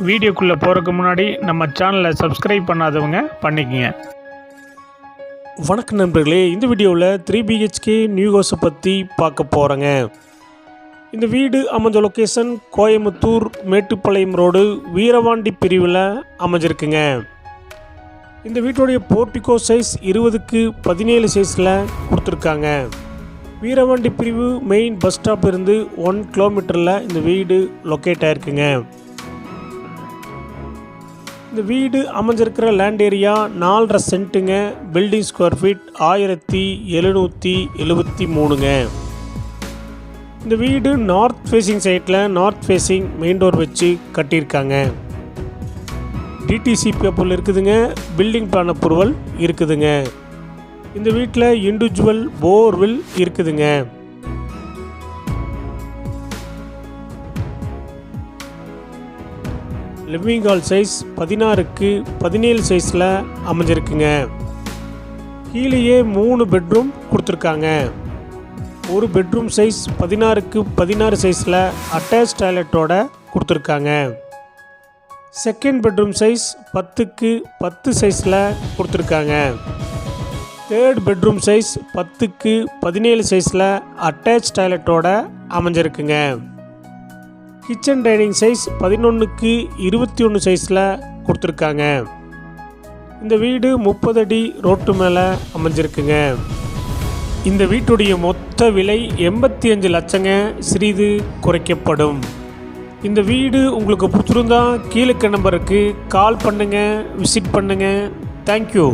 வீடியோக்குள்ளே போகிறதுக்கு முன்னாடி நம்ம சேனலை சப்ஸ்கிரைப் பண்ணாதவங்க பண்ணிக்கங்க. வணக்கம் நண்பர்களே, இந்த வீடியோவில் 3 BHK நியூ ஹவுஸை பற்றி பார்க்க போகிறேங்க. இந்த வீடு அமைஞ்ச லொக்கேஷன் கோயம்புத்தூர் மேட்டுப்பாளையம் ரோடு வீரவாண்டி பிரிவில் அமைஞ்சிருக்குங்க. இந்த வீட்டுடைய போர்ட்டிகோ சைஸ் 20க்கு 17 சைஸில் கொடுத்துருக்காங்க. வீரவாண்டி பிரிவு மெயின் பஸ் ஸ்டாப் இருந்து 1 கிலோமீட்டரில் இந்த வீடு லொக்கேட் ஆகிருக்குங்க. இந்த வீடு அமைஞ்சிருக்கிற லேண்ட் ஏரியா 4.5 சென்ட்டுங்க. பில்டிங் ஸ்கொயர் ஃபீட் 1773ங்க. இந்த வீடு நார்த் ஃபேஸிங் சைட்டில் நார்த் ஃபேஸிங் மெயின் டோர் வச்சு கட்டியிருக்காங்க. டிடிசி பேப்பர் இருக்குதுங்க. பில்டிங் பிளான் அப்ரூவல் இருக்குதுங்க. இந்த வீட்டில் இண்டிவிஜுவல் போர்வெல் இருக்குதுங்க. லிவிங் ஹால் சைஸ் 16க்கு 17 சைஸில் அமைஞ்சிருக்குங்க. கீழேயே 3 பெட்ரூம் கொடுத்துருக்காங்க. ஒரு பெட்ரூம் சைஸ் 16க்கு 16 சைஸில் அட்டாச் டாய்லெட்டோட கொடுத்துருக்காங்க. செகண்ட் பெட்ரூம் சைஸ் 10க்கு 10 சைஸில் கொடுத்துருக்காங்க. தேர்ட் பெட்ரூம் சைஸ் 10க்கு 17 சைஸில் அட்டாச் டாய்லெட்டோட அமைஞ்சிருக்குங்க. கிச்சன் டைனிங் சைஸ் 11க்கு 21 சைஸில் கொடுத்துருக்காங்க. இந்த வீடு 30 அடி ரோட்டு மேலே அமைஞ்சிருக்குங்க. இந்த வீட்டுடைய மொத்த விலை 85 லட்சங்க. சிறிது குறைக்கப்படும். இந்த வீடு உங்களுக்கு பிடிச்சிருந்தா கீழே நம்பருக்கு கால் பண்ணுங்கள், விசிட் பண்ணுங்கள். தேங்க்யூ.